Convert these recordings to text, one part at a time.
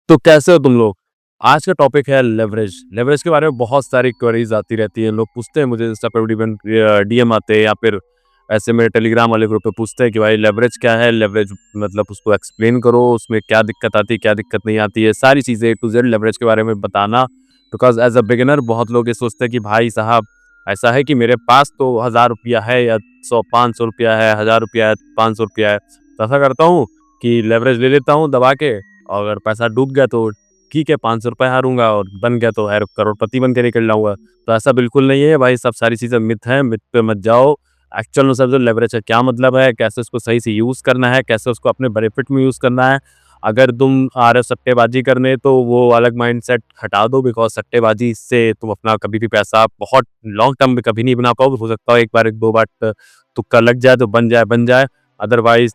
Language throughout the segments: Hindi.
तो कैसे हो तुम लोग? आज का टॉपिक है लेवरेज। लेवरेज के बारे में बहुत सारी क्वेरीज आती रहती हैं। लोग पूछते हैं मुझे इंस्टा पे इवन डीएम आते हैं या फिर ऐसे मेरे टेलीग्राम वाले ग्रुप पे पूछते हैं कि भाई लेवरेज क्या है? लेवरेज मतलब उसको एक्सप्लेन करो, उसमें क्या दिक्कत आती है, क्या दिक्कत नहीं आती है, सारी चीज़ें ए टू ज़ेड लेवरेज के बारे में बताना। बिकॉज़ एज़ अ बिगिनर बहुत लोग ये सोचते हैं कि भाई साहब ऐसा है कि मेरे पास तो ₹1000 है या 100-500 है, ₹1000 है, ₹500 है। तो ऐसा करता हूँ कि लेवरेज ले लेता हूँ दबा के, और अगर पैसा डूब गया तो ठीक है, ₹500 हारूँगा, और बन गया तो करोड़पति बन के निकल जाऊँगा। तो ऐसा बिल्कुल नहीं है भाई, सब सारी चीज़ें मिथ हैं, मिथ पे मत जाओ। एक्चुअल में समझो लेवरेज का क्या मतलब है, कैसे उसको सही से यूज़ करना है, कैसे उसको अपने बेनिफिट में यूज़ करना है। अगर तुम आ रहे हो सट्टेबाजी करने तो वो अलग माइंडसेट हटा दो, बिकॉज़ सट्टेबाजी से तुम अपना कभी भी पैसा बहुत लॉन्ग टर्म में कभी नहीं बना पाओगे। हो सकता है एक बार, 2 बार तुक्का लग जाए तो बन जाए। अदरवाइज़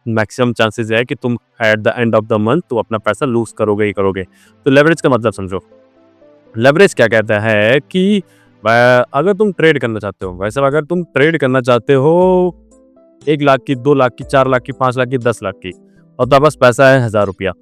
मैक्सिमम चांसेस है कि तुम at the end of the month तुम अपना पैसा लूज़ करोगे ही करोगे। तो लेवरेज का मतलब समझो। लेवरेज क्या कहता है कि अगर तुम ट्रेड करना चाहते हो, वैसे अगर तुम ट्रेड करना चाहते हो 1 लाख की, 2 लाख की, 4 लाख की, 5 लाख की, 10 लाख की, और तुम्हारे पास पैसा है ₹1000।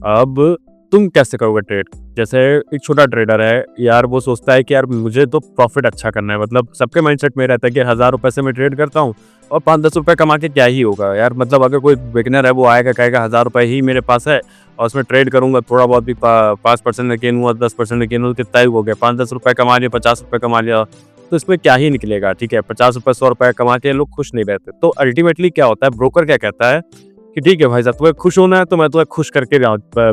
अब तुम कैसे करोगे ट्रेड? जैसे एक छोटा ट्रेडर है यार, वो सोचता है कि यार मुझे तो प्रॉफिट अच्छा करना है। मतलब सबके माइंडसेट में रहता है कि ₹1000 से मैं ट्रेड करता हूँ और ₹5-10 कमा के क्या ही होगा यार। मतलब अगर कोई बिगिनर है वो आएगा कहेगा ₹1000 ही मेरे पास है और उसमें ट्रेड करूंगा, थोड़ा बहुत भी 5% गेन हुआ, 10% गेन हुआ, कितना ही हो गया, ₹5-10 कमा लिया, ₹50 कमा लिया, तो इसमें क्या ही निकलेगा। ठीक है, ₹50 ₹100 कमा के लोग खुश नहीं रहते। तो अल्टीमेटली क्या होता है, ब्रोकर क्या कहता है कि ठीक है भाई साहब, तुम्हें खुश होना है तो मैं तुम्हें खुश करके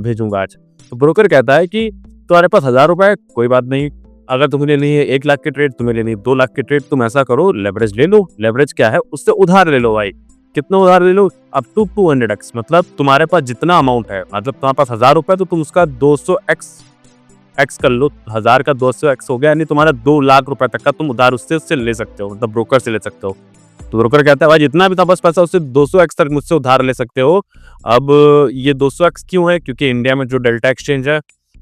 भेजूंगा आज। तो ब्रोकर कहता है कि तुम्हारे पास ₹1000 है, कोई बात नहीं। अगर तुम्हें लेनी है 1 लाख की ट्रेड, तुम्हें लेनी है 2 लाख की ट्रेड, तुम ऐसा करो, लेवरेज ले लो। लेवरेज क्या है, उससे उधार ले लो भाई। कितना उधार ले लो? Up to 200x। मतलब तुम्हारे पास जितना अमाउंट है, मतलब तुम्हारे पास ₹1000 तो तुम उसका 200x कर लो। 1000 का 200x हो गया, यानी तुम्हारा ₹2 लाख तक का तुम उधार उससे ले सकते हो, मतलब ब्रोकर से ले सकते हो। तो ब्रोकर कहता है भाई जितना भी तुम्हारे पास पैसा उससे 200x तक मुझसे उधार ले सकते हो। अब ये 200x क्यों है? क्योंकि इंडिया में जो डेल्टा एक्सचेंज है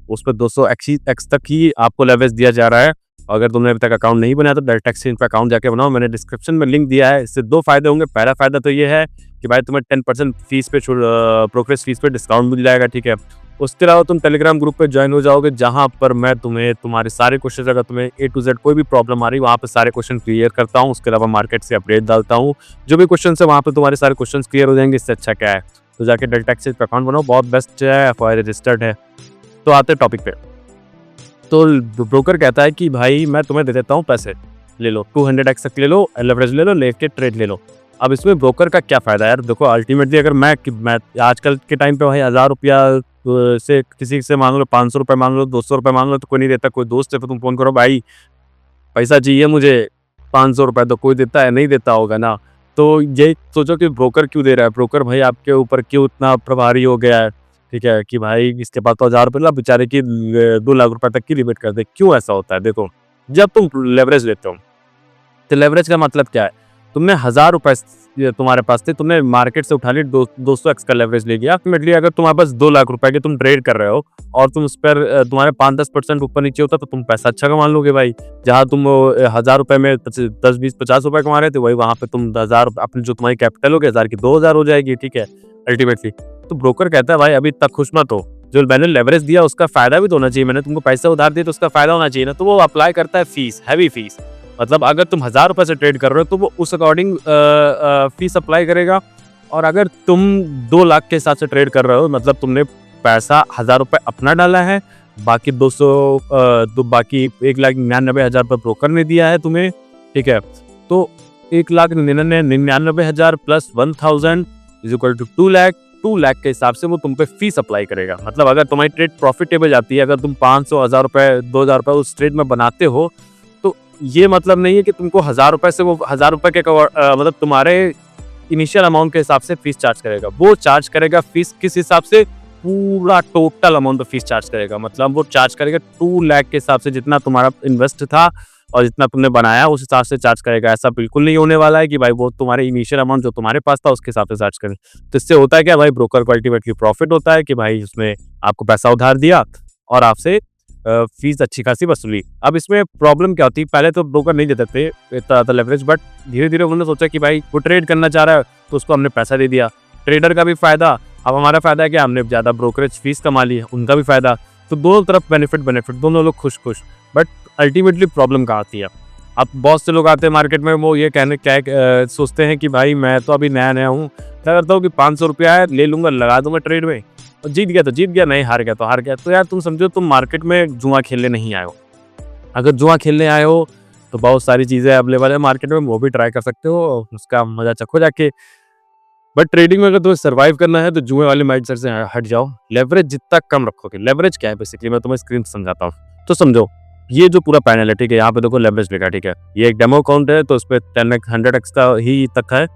उस पर 200x तक ही आपको लेवरेज दिया जा रहा है। अगर तुमने अभी तक अकाउंट नहीं बनाया तो डेल्टा एक्सचेंज पे अकाउंट जाके बनाओ, मैंने डिस्क्रिप्शन में लिंक दिया है। इससे 2 फायदे होंगे। पहला फायदा तो ये है कि भाई तुम्हें 10% फीस पे ब्रोकरेज फीस पे डिस्काउंट मिल जाएगा। ठीक है, उसके अलावा तुम टेलीग्राम ग्रुप पे ज्वाइन हो जाओगे, जहां पर मैं तुम्हें तुम्हारे सारे क्वेश्चन, अगर तुम्हें ए टू जेड कोई भी प्रॉब्लम आ रही है वहां पे सारे क्वेश्चन क्लियर करता हूँ। उसके अलावा मार्केट से अपडेट डालता हूँ, जो भी क्वेश्चन है वहां पे तुम्हारे सारे क्वेश्चन क्लियर हो जाएंगे। इससे अच्छा क्या है, तो जाके डेल्टा एक्सचेंज पे अकाउंट बनाओ, बहुत बेस्ट है, एफआई रजिस्टर्ड है। तो आते टॉपिक पे। तो ब्रोकर कहता है कि भाई मैं तुम्हें दे देता हूँ पैसे, ले लो 200x तक ले लो, लेवरेज ले लो, लेके ट्रेड ले लो। अब इसमें ब्रोकर का क्या फायदा है यार? देखो अल्टीमेटली अगर मैं आजकल के टाइम पे भाई ₹1000 से किसी से मांग लो, ₹500 मांग लो, ₹200 मांग लो तो कोई नहीं देता। कोई दोस्त है तो तुम फोन करो, भाई पैसा चाहिए मुझे, ₹500, तो कोई देता है? नहीं देता होगा ना। तो ये सोचो कि ब्रोकर क्यों दे रहा है। ब्रोकर भाई आपके ऊपर क्यों इतना प्रभारी हो गया है, ठीक है, कि भाई इसके पास तो ₹1000 ना, बेचारे की ₹2 लाख तक की लिमिट कर दे। क्यों ऐसा होता है? देखो, जब तुम लेवरेज लेते हो तो लेवरेज का मतलब क्या है, तुमने ₹1000 तुम्हारे पास थे, तुमने मार्केट से उठा ली, 200x का लेवरेज ले लिया। अल्टीमेटली अगर तुम्हारे पास ₹2 लाख के तुम ट्रेड कर रहे हो और तुम उस पर तुम्हारे 5-10% ऊपर नीचे होता तो तुम पैसा अच्छा कमा लोगे भाई। जहाँ तुम ₹1000 में 10-20-50 कमा रहे थे, वही वहां पे तुम 1000 अपनी जो तुम्हारी कैपिटल होगी 1000 की 2000 हो जाएगी। ठीक है, अल्टीमेटली। तो ब्रोकर कहता है भाई अभी तक खुश मत हो, जो मैंने लेवरेज दिया उसका फायदा भी तो होना चाहिए। मैंने तुमको पैसा उधार दिया तो उसका फायदा होना चाहिए ना। तो वो अप्लाई करता है फीस, हैवी फीस। मतलब अगर तुम ₹1000 से ट्रेड कर रहे हो तो वो उस अकॉर्डिंग फीस अप्लाई करेगा। और अगर तुम 2 लाख के हिसाब से ट्रेड कर रहे हो, मतलब तुमने पैसा ₹1000 अपना डाला है, बाकी बाकी 1,99,000 पर ब्रोकर ने दिया है तुम्हें। ठीक है, तो 1,99,000 plus 1000 is equal to 2 lakh. 2 lakh के हिसाब से वो तुम पे फीस अप्लाई करेगा। मतलब अगर तुम्हारी ट्रेड प्रॉफिटेबल जाती है, अगर तुम 500, ₹1000, ₹2000 उस ट्रेड में बनाते हो, तो ये मतलब नहीं है कि तुमको ₹1000 से वो ₹1000 के मतलब तुम्हारे इनिशियल अमाउंट के हिसाब से फीस चार्ज करेगा। वो चार्ज करेगा फीस किस हिसाब से, पूरा टोटल अमाउंट पे फीस चार्ज करेगा। मतलब वो चार्ज करेगा 2 लाख के हिसाब से, जितना तुम्हारा इन्वेस्ट था और जितना तुमने बनाया उस हिसाब से चार्ज करेगा। ऐसा बिल्कुल नहीं होने वाला है कि भाई वो तुम्हारे इनिशियल अमाउंट जो तुम्हारे पास था उसके हिसाब से चार्ज करे। तो इससे होता है क्या भाई, ब्रोकर को अल्टीमेटली प्रॉफिट होता है कि भाई उसने आपको पैसा उधार दिया और आपसे फीस अच्छी खासी वसूली। अब इसमें प्रॉब्लम क्या होती है, पहले तो ब्रोकर नहीं देते थे इतना ज़्यादा लेवरेज, बट धीरे धीरे उन्होंने सोचा कि भाई वो ट्रेड करना चाह रहा है तो उसको हमने पैसा दे दिया। ट्रेडर का भी फायदा अब हमारा फ़ायदा है कि हमने ज़्यादा ब्रोकरेज फ़ीस कमा ली है, उनका भी फ़ायदा। तो दोनों तरफ बेनिफिट, दोनों लोग खुश-खुश। बट अल्टीमेटली प्रॉब्लम कहाँ आती है? अब बहुत से लोग आते हैं मार्केट में, वो ये कहने क्या सोचते हैं कि भाई मैं तो अभी नया-नया हूँ, क्या करता हूँ कि ₹500 है, ले लूँगा, लगा दूँगा ट्रेड में, और जीत गया तो जीत गया, नहीं हार गया तो हार गया। तो यार तुम समझो तुम मार्केट में जुआ खेलने नहीं आए हो। अगर जुआ खेलने आए हो तो बहुत सारी चीज़ें अवेलेबल है मार्केट में, वो भी ट्राई कर सकते हो, उसका मज़ा चखो जाके। बट ट्रेडिंग में अगर तुम्हें सर्वाइव करना है तो जुए वाले माइंडसेट से हट जाओ। लेवरेज जितना कम रखोगे, लेवरेज क्या है बेसिकली, मैं तुम्हें स्क्रीन से समझाता हूँ। तो समझो, ये जो पूरा पैनल है, ठीक है, यहाँ पे देखो लेवरेज लिखा है, ठीक है। ये एक डेमो अकाउंट है, तो उस पे 10x 100x का ही तक है।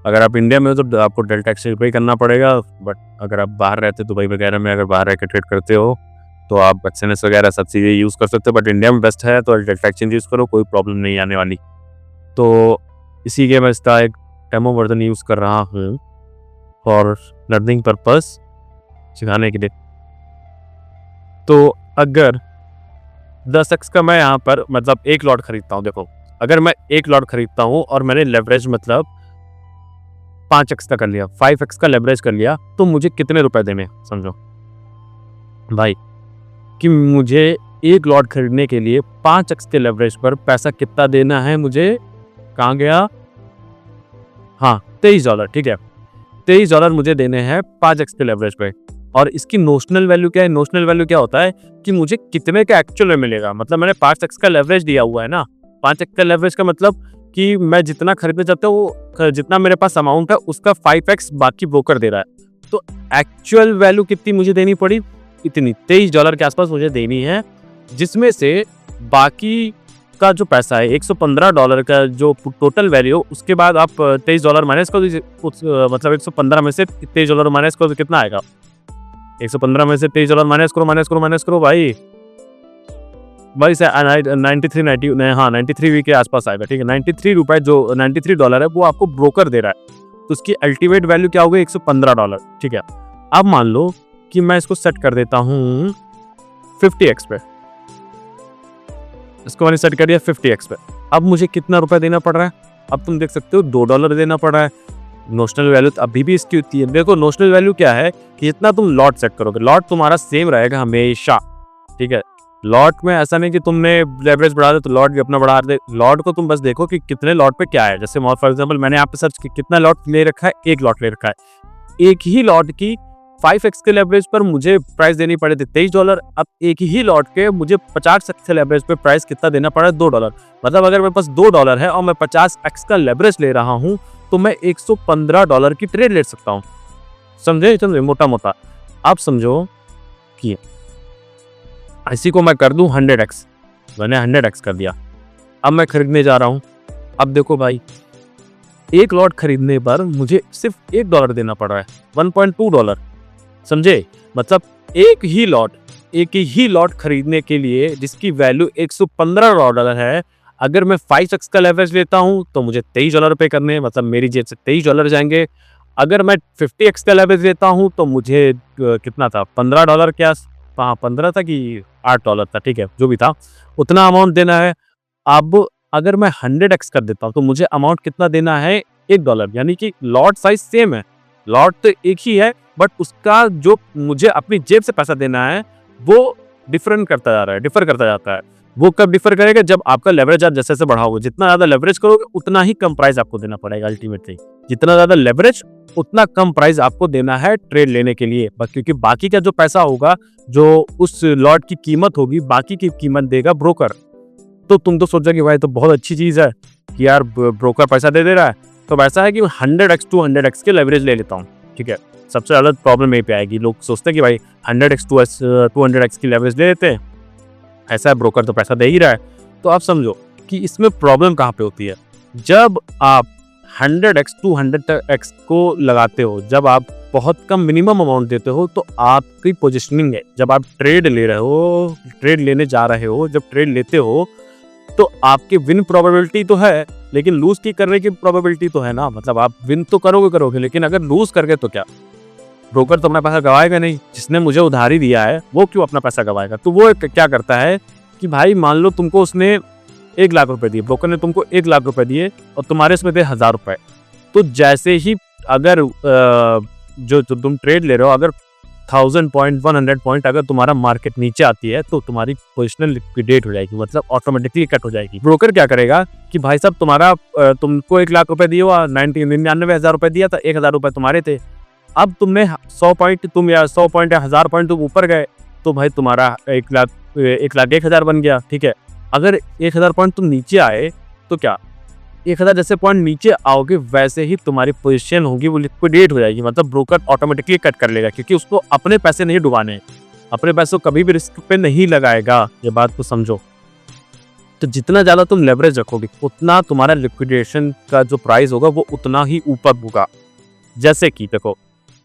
अगर आप इंडिया में हो तो आपको डेल्टा टैक्स पे करना पड़ेगा, बट अगर आप बाहर रहते दुबई वगैरह में, अगर बाहर रह के ट्रेड करते हो तो आप एक्सएनएस वगैरह सब चीज़ें यूज़ कर सकते हो। बट इंडिया में बेस्ट है तो डेल्टा एक्सचेंज यूज़ करो, कोई प्रॉब्लम नहीं आने वाली। तो इसी के मैं इसका एक डेमो वर्जन यूज़ कर रहा हूँ फॉर लर्निंग पर्पस, सिखाने के लिए। तो अगर 10x का मैं यहाँ पर मतलब एक लॉट खरीदता हूँ, देखो अगर मैं एक लॉट खरीदता हूँ और मैंने लेवरेज मतलब 5x का कर लिया, 5x का लेवरेज कर लिया, तो मुझे कितने रुपए देने, समझो भाई, कि मुझे एक लॉट खरीदने के लिए 5x के लेवरेज पर पैसा कितना देना है मुझे, कहाँ गया, हाँ $23, ठीक है। $23 मुझे देने हैं 5x के लेवरेज पे। और इसकी नोशनल वैल्यू क्या है? नोशनल वैल्यू क्या होता है कि मुझे कितने का एक्चुअल में मिलेगा। मतलब मैंने 5x का लेवरेज दिया हुआ है ना, 5x का लेवरेज का मतलब कि मैं जितना खरीदना चाहता हूँ, जितना मेरे पास अमाउंट है उसका 5x बाकी ब्रोकर दे रहा है। तो एक्चुअल वैल्यू कितनी मुझे देनी पड़ी, इतनी $23 के आसपास मुझे देनी है, जिसमें से बाकी का जो पैसा है $115 का जो टोटल वैल्यू, उसके बाद आप $23 माइनस कर दीजिए। मतलब 115 में से $23 माइनस करो तो कितना आएगा, 115 में से $23 माइनस करो भाई से 93 के आसपास आएगा, ठीक है। 93 रुपए, जो $93 है वो आपको ब्रोकर दे रहा है, तो उसकी अल्टीमेट वैल्यू क्या होगी, $115, ठीक है। अब मान लो कि मैं इसको सेट कर देता हूँ 50x पे, इसको मैंने सेट कर दिया 50x पे। अब मुझे कितना रुपए देना पड़ रहा है, अब तुम देख सकते हो $2 देना पड़ रहा है। नोशनल वैल्यू अभी भी इसकी होती है। देखो नोशनल वैल्यू क्या है कि जितना तुम लॉट सेट करोगे, लॉट तुम्हारा सेम रहेगा हमेशा, ठीक है। लॉट में ऐसा नहीं कि तुमने लेवरेज बढ़ा दे तो लॉट भी अपना बढ़ा दे। लॉट को तुम बस देखो कि कितने लॉट पे क्या है। जैसे फॉर एग्जांपल मैंने यहाँ पे सर्च किया, कितना लॉट ले रखा है, एक लॉट ले रखा है। एक ही लॉट की 5x के लेवरेज पर मुझे प्राइस देनी पड़े थे $23। अब एक ही लॉट के मुझे 50x के लेवरेज पे प्राइस कितना देना पड़ा, $2। मतलब अगर मेरे पास $2 है और मैं 50x का लेवरेज ले रहा हूँ तो मैं $115 की ट्रेड ले सकता हूँ। समझे मोटा मोटा। आप समझो कि इसी को मैं कर दूं 100x, मैंने 100x कर दिया। अब मैं खरीदने जा रहा हूं। अब देखो भाई, एक लॉट खरीदने पर मुझे सिर्फ $1 देना पड़ रहा है, $1.2। समझे, मतलब एक ही लॉट खरीदने के लिए जिसकी वैल्यू $115 है, अगर मैं 5x का लेवरेज लेता हूं तो मुझे $23 पे करने हैं, मतलब मेरी जेब से $23 जाएंगे। अगर मैं 50x का लेवरेज लेता हूं तो मुझे कितना था, $15 के आस, हाँ 15 था कि $8 था, ठीक है, जो भी था उतना अमाउंट देना है। अब अगर मैं 100x कर देता हूँ तो मुझे अमाउंट कितना देना है, $1। यानी कि लॉट साइज सेम है, लॉट तो एक ही है, बट उसका जो मुझे अपनी जेब से पैसा देना है वो डिफर करता जाता है। वो कब डिफर करेगा, जब आपका लेवरेज आप जैसे जैसे बढ़ाओगे, जितना ज्यादा लेवरेज करोगे उतना ही कम प्राइस आपको देना पड़ेगा। अल्टीमेटली जितना ज्यादा लेवरेज उतना कम प्राइस आपको देना है ट्रेड लेने के लिए, क्योंकि बाकी का जो पैसा होगा, जो उस लॉट की कीमत होगी, बाकी की कीमत देगा ब्रोकर। तो तुम तो सोचो कि भाई तो बहुत अच्छी चीज है कि यार ब्रोकर पैसा दे रहा है, तो वैसा है कि 100x 200x के लेवरेज ले लेता हूँ, ठीक है। सबसे ज्यादा प्रॉब्लम यही पे आएगी, लोग सोचते हैं कि भाई 100x 200x की लेवरेज ले लेते हैं, ऐसा है ब्रोकर तो पैसा दे ही रहा है। तो आप समझो कि इसमें प्रॉब्लम कहाँ पे होती है। जब आप 100x 200x को लगाते हो, जब आप बहुत कम मिनिमम अमाउंट देते हो, तो आपकी पोजिशनिंग है, जब आप ट्रेड ले रहे हो, ट्रेड लेने जा रहे हो, जब ट्रेड लेते हो तो आपकी विन प्रोबेबिलिटी तो है, लेकिन लूज की करने की प्रोबेबिलिटी तो है ना। मतलब आप विन तो करोगे, लेकिन अगर लूज कर गए तो क्या, ब्रोकर तो अपना पैसा गवाएगा नहीं। जिसने मुझे उधारी दिया है वो क्यों अपना पैसा गवाएगा। तो वो क्या करता है कि भाई मान लो तुमको उसने 1 लाख रुपए दिए, ब्रोकर ने तुमको 1 लाख रुपए दिए और तुम्हारे इसमें थे 1000 रुपए। तो जैसे ही अगर जो तुम ट्रेड ले रहे हो, अगर 1000 पॉइंट 100 पॉइंट अगर तुम्हारा मार्केट नीचे आती है तो तुम्हारी पोजिशन लिक्विडेट हो जाएगी, मतलब ऑटोमेटिकली कट हो जाएगी। ब्रोकर क्या करेगा कि भाई साहब तुम्हारा तुमको 1 लाख रुपए दिए हुआ 99,000 रुपए दिया था, 1,000 रुपए तुम्हारे थे। अब तुमने 100 पॉइंट या 1000 पॉइंट तुम ऊपर गए तो भाई तुम्हारा 1 लाख 1,01,000 बन गया, ठीक है। अगर 1,000 पॉइंट तुम नीचे आए तो क्या 1,000 जैसे पॉइंट नीचे आओगे वैसे ही तुम्हारी पोजीशन होगी वो लिक्विडेट हो जाएगी, मतलब ब्रोकर ऑटोमेटिकली कट कर लेगा, क्योंकि उसको अपने पैसे नहीं डुबाने हैं, अपने पैसों कभी भी रिस्क पे नहीं लगाएगा। ये बात को समझो। तो जितना ज़्यादा तुम लेवरेज रखोगे उतना तुम्हारा लिक्विडेशन का जो प्राइस होगा वो उतना ही ऊपर होगा। जैसे कि देखो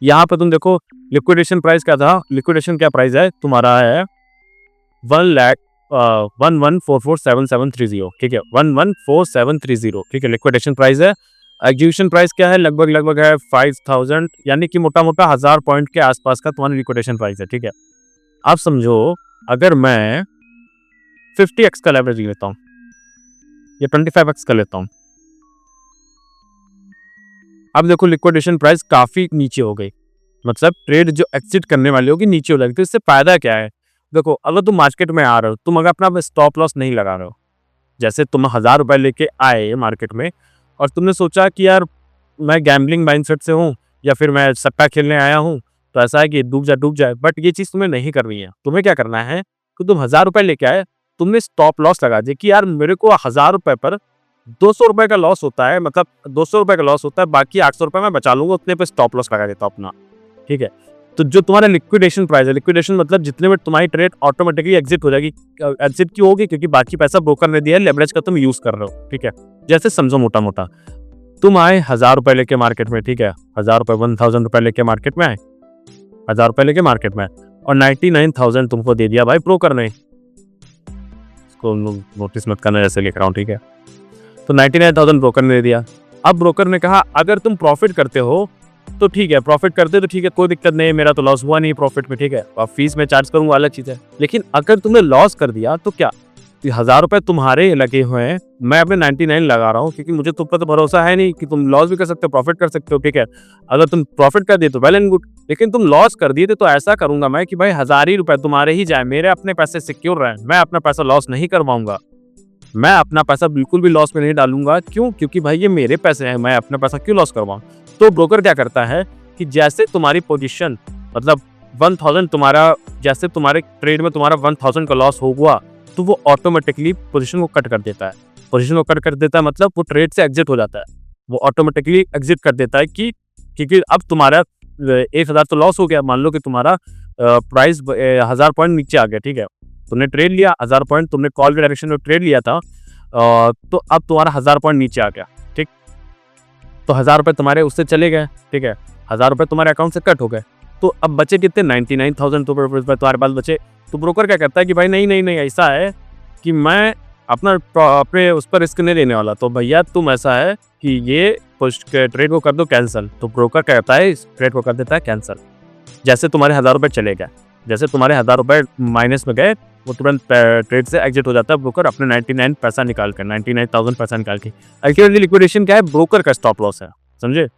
यहाँ पे तुम देखो लिक्विडेशन प्राइस क्या था, लिक्विडेशन क्या प्राइस है तुम्हारा है 1,11,44,730, ठीक है, 1,14,730, ठीक है, लिक्विडेशन प्राइस है। एग्जीक्यूशन प्राइस क्या है, लगभग है 5,000, यानी कि मोटा 1000 पॉइंट के आसपास का तुम्हारा लिक्विडेशन प्राइस है, ठीक है। आप समझो अगर मैं 50x का लेवरेज लेता हूँ या 25x का लेता हूँ, अब देखो लिक्विडेशन प्राइस काफी नीचे हो गई, मतलब ट्रेड जो एग्जिट करने वाली होगी नीचे हो जाएगी। तो इससे फायदा क्या है, देखो अगर तुम मार्केट में आ रहे हो, तुम अगर अपना स्टॉप लॉस नहीं लगा रहे हो, जैसे तुम 1000 रुपए लेके आए मार्केट में और तुमने सोचा कि यार मैं गैम्बलिंग माइंडसेट से हूँ या फिर मैं सट्टा खेलने आया हूँ, तो ऐसा है कि डूब जाए, बट ये चीज़ तुम्हें नहीं करनी है। तुम्हें क्या करना है कि तुम 1000 रुपए लेके आए, तुमने स्टॉप लॉस लगा दिया कि यार मेरे को 1000 रुपए पर 200 रुपए का लॉस होता है, मतलब 200 रुपए का लॉस होता है, बाकी 800 रुपए मैं बचा लूंगा, उतने पे स्टॉप लॉस लगा देता हूँ अपना, ठीक है। तो जो तुम्हारा लिक्विडेशन प्राइस है, लिक्विडेशन मतलब जितने में तुम्हारी ट्रेड ऑटोमेटिकली एग्जिट हो जाएगी। एग्जिट क्यों होगी, क्योंकि बाकी पैसा ब्रोकर ने दिया है, लेवरेज का तुम यूज कर रहे हो, ठीक है। जैसे समझो मोटा मोटा तुम आए 1000 रुपए लेके मार्केट में, ठीक है, 1000 रुपए 1000 रुपए लेके मार्केट में आए, 1000 रुपए लेके मार्केट में और 99,000 तुमको दे दिया भाई ब्रोकर ने। इसको नोटिस मत करना जैसे लिख रहा हूँ, ठीक है। तो 99,000 ब्रोकर ने दे दिया। अब ब्रोकर ने कहा अगर तुम प्रॉफिट करते हो तो ठीक है, प्रॉफिट करते तो ठीक है, कोई दिक्कत नहीं है, मेरा तो लॉस हुआ नहीं प्रॉफिट में, ठीक है, अब फीस में चार्ज करूंगा अलग चीज है। लेकिन अगर तुमने लॉस कर दिया तो क्या, 1000 रुपए तुम्हारे लगे हुए हैं, मैं अपने 99 लगा रहा हूँ, क्योंकि मुझे तुम पर तो भरोसा है नहीं कि तुम लॉस भी कर सकते हो प्रॉफिट कर सकते हो, ठीक है। अगर तुम प्रॉफिट कर दिए तो वेल एंड गुड, लेकिन तुम लॉस कर दिए तो ऐसा करूंगा मैं कि भाई 1000 ही रुपए तुम्हारे ही जाए, मेरे अपने पैसे सिक्योर रहे, मैं अपना पैसा लॉस नहीं करवाऊंगा, मैं अपना पैसा बिल्कुल भी लॉस में नहीं डालूंगा। क्यों, क्योंकि भाई ये मेरे पैसे हैं, मैं अपना पैसा क्यों लॉस करवाऊं। तो ब्रोकर क्या करता है कि जैसे तुम्हारी पोजीशन मतलब 1000 तुम्हारा, जैसे तुम्हारे ट्रेड में तुम्हारा 1000 का लॉस होगा तो वो ऑटोमेटिकली पोजीशन को कट कर देता है। पोजीशन को कट कर देता है मतलब वो ट्रेड से एग्जिट हो जाता है, वो ऑटोमेटिकली एग्जिट कर देता है कि क्योंकि अब तुम्हारा 1000 तो लॉस हो गया। मान लो कि तुम्हारा प्राइस 1000 पॉइंट नीचे आ गया, ठीक है, तुमने ट्रेड लिया 1000 पॉइंट, तुमने कॉल के डायरेक्शन में ट्रेड लिया था, तो अब तुम्हारा 1000 पॉइंट नीचे आ गया, ठीक। तो 1000 रुपए तुम्हारे उससे चले गए, ठीक है, 1000 रुपए तुम्हारे अकाउंट से कट हो गए, तो अब बचे कितने 99,000 तुम्हारे पास बचे। तो ब्रोकर क्या करता है कि भाई नहीं ऐसा है कि मैं अपने उस पर रिस्क नहीं लेने वाला, तो भैया तुम ऐसा है कि ये ट्रेड को कर दो कैंसिल। तो ब्रोकर क्या करता है इस ट्रेड को कर देता है कैंसिल। जैसे तुम्हारे 1000 रुपए चले गए, जैसे तुम्हारे 1000 रुपए माइनस में गए, वो तुरंत ट्रेड से एग्जिट हो जाता है ब्रोकर अपने 99 पैसा निकाल कर, 99,000 पैसा निकाल के। अल्टीमेटली लिक्विडेशन क्या है, ब्रोकर का स्टॉप लॉस है, समझे,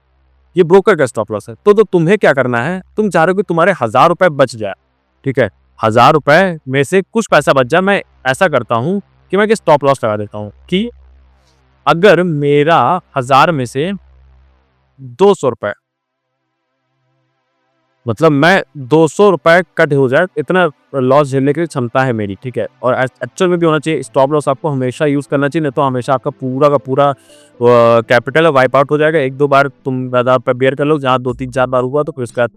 ये ब्रोकर का स्टॉप लॉस है। तो तुम्हें क्या करना है, तुम चाह रहे हो कि तुम्हारे 1000 रुपए बच जाए, ठीक है, 1000 रुपए में से कुछ पैसा बच जाए। मैं ऐसा करता हूँ कि मैं स्टॉप लॉस लगा देता हूँ कि अगर मेरा 1000 में से 200 रुपए, मतलब मैं 200 रुपए कट हो जाए, इतना लॉस झेलने की क्षमता है मेरी, ठीक है। और एक्चुअल में भी होना चाहिए, स्टॉप लॉस आपको हमेशा यूज करना चाहिए, नहीं तो हमेशा आपका पूरा का पूरा कैपिटल वाइप आउट हो जाएगा। 1-2 बार तुम 1000 रुपए बेयर कर लो, जहाँ 2-3-4 बार हुआ तो फिर उसके बाद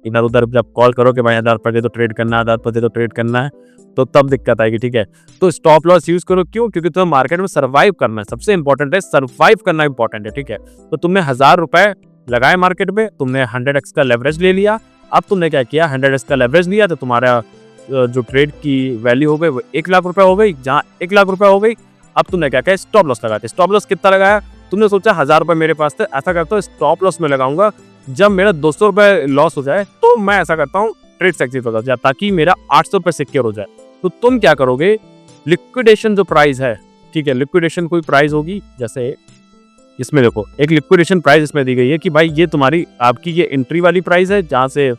इधर उधर जब कॉल करो कि भाई 1000 रुपए दे तो ट्रेड करना है, 1000 रुपए दे तो ट्रेड करना है, तो तब दिक्कत आएगी, ठीक है। तो स्टॉप लॉस यूज करो, क्यों, क्योंकि तुम्हें मार्केट में सर्वाइव करना है, सबसे इंपॉर्टेंट है सर्वाइव करना इंपॉर्टेंट है, ठीक है। तो तुमने 1000 रुपए लगाए मार्केट में, तुमने 100x का लेवरेज ले लिया। अब तुमने क्या किया, 100x का लेवरेज लिया तो तुम्हारा जो ट्रेड की वैल्यू हो गई वो 1 लाख रुपए हो गई। जहाँ 1 लाख रुपए हो गई, अब तुमने क्या किया, स्टॉप लॉस लगाते। स्टॉप लॉस कितना लगाया, तुमने सोचा 1000 रुपए मेरे पास थे, ऐसा करता हूँ स्टॉप लॉस में लगाऊंगा, जब मेरा 200 रुपए लॉस हो जाए तो मैं ऐसा करता हूँ ट्रेड से एग्जिट हो जाए, ताकि मेरा 800 रुपए सिक्योर हो जाए। तो तुम क्या करोगे, लिक्विडेशन जो प्राइस है, ठीक है, लिक्विडेशन कोई प्राइस होगी, जैसे इसमें देखो एक लिक्विडेशन प्राइस इसमें दी गई है कि भाई ये तुम्हारी आपकी ये एंट्री वाली प्राइस है जहाँ से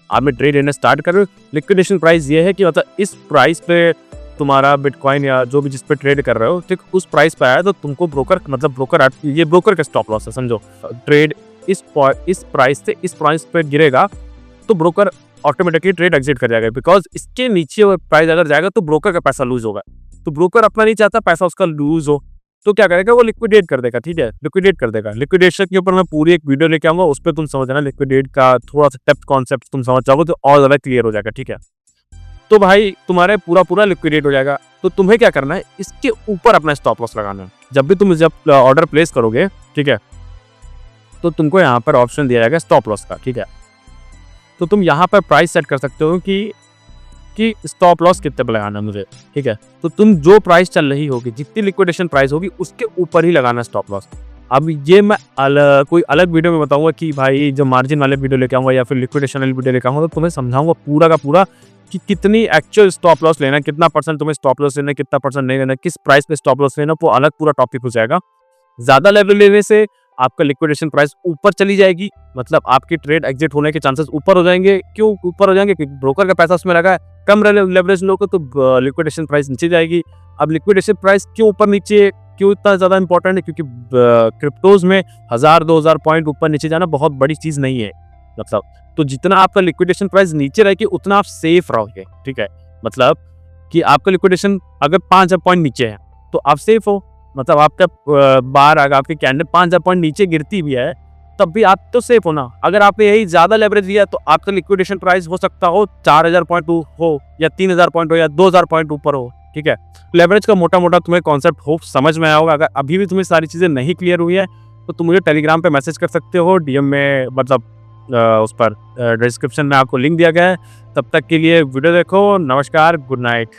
आपने ट्रेड लेना स्टार्ट कर रहे हो। लिक्विडेशन प्राइस ये है कि मतलब इस प्राइस पे तुम्हारा बिटकॉइन या जो भी जिस पे ट्रेड कर रहे हो ठीक उस प्राइस पे आया तो तुमको ब्रोकर मतलब ब्रोकर ये ब्रोकर का स्टॉप लॉस है समझो। ट्रेड इस प्राइस से इस प्राइस पे गिरेगा तो ब्रोकर ऑटोमेटिकली ट्रेड एग्जिट कर जाएगा, बिकॉज इसके नीचे प्राइस अगर जाएगा तो ब्रोकर का पैसा लूज होगा। तो ब्रोकर अपना नहीं चाहता पैसा उसका लूज हो, तो क्या करेगा वो लिक्विडेट कर देगा। ठीक है, लिक्विडेट कर देगा। लिक्विडेशन के ऊपर मैं पूरी एक वीडियो लेके आऊंगा, उस पर तुम समझना लिक्विडेट का थोड़ा सा डेप्थ कॉन्सेप्ट तुम समझ जाओगे तो और ज्यादा क्लियर हो जाएगा। ठीक है, तो भाई तुम्हारे पूरा लिक्विडेट हो जाएगा। तो तुम्हें क्या करना है, इसके ऊपर अपना स्टॉप लॉस लगाना है। जब भी तुम जब ऑर्डर प्लेस करोगे ठीक है, तो तुमको यहाँ पर ऑप्शन दिया जाएगा स्टॉप लॉस का। ठीक है, तो तुम यहाँ पर प्राइस सेट कर सकते हो कि स्टॉप लॉस कितने पे लगाना है मुझे। ठीक है, तो तुम जो प्राइस चल रही होगी, जितनी लिक्विडेशन प्राइस होगी उसके ऊपर ही लगाना स्टॉप लॉस। अब ये मैं कोई अलग वीडियो में बताऊंगा कि भाई जो मार्जिन वाले वीडियो लेके आऊंगा या फिर लिक्विडेशन वाले वीडियो लेके आऊंगा, तो तुम्हें समझाऊंगा पूरा का पूरा कि कितनी एक्चुअल स्टॉप लॉस लेना है, कितना परसेंट तुम्हें स्टॉप लॉस लेना है, कितना परसेंट नहीं लेना, किस प्राइस पे स्टॉप लॉस लेना, वो अलग पूरा टॉपिक हो जाएगा। ज्यादा लेवल लेने से आपका लिक्विडेशन प्राइस ऊपर चली जाएगी, मतलब आपकी ट्रेड एग्जिट होने के चांसेस ऊपर हो जाएंगे। क्यों ऊपर हो जाएंगे? क्योंकि ब्रोकर का पैसा उसमें लगा है। कम लेवरेज लोगे तो लिक्विडेशन प्राइस नीचे जाएगी। अब लिक्विडेशन प्राइस क्यों ऊपर नीचे, क्यों इतना ज्यादा इंपॉर्टेंट है? क्योंकि क्रिप्टोज में 1000-2000 पॉइंट ऊपर नीचे जाना बहुत बड़ी चीज नहीं है। मतलब तो जितना आपका लिक्विडेशन प्राइस नीचे रहेगी उतना आप सेफ रहोगे। ठीक है, मतलब कि आपका लिक्विडेशन अगर 5000 पॉइंट नीचे है तो आप सेफ हो। मतलब आपका बार अगर आपकी कैंडल 5000 पॉइंट नीचे गिरती भी है तब भी आप तो सेफ हो ना। अगर आपने यही ज्यादा लेवरेज लिया तो आपका लिक्विडेशन प्राइस हो सकता हो 4000 पॉइंट हो या 3000 पॉइंट हो या 2000 पॉइंट ऊपर हो। ठीक है, लेवरेज का मोटा मोटा तुम्हें कॉन्सेप्ट हो समझ में आया होगा। अगर अभी भी तुम्हें सारी चीजें नहीं क्लियर हुई है तो तुम मुझे टेलीग्राम पे मैसेज कर सकते हो, डीएम में, मतलब उस पर डिस्क्रिप्शन में आपको लिंक दिया गया है। तब तक के लिए वीडियो देखो। नमस्कार, गुड नाइट।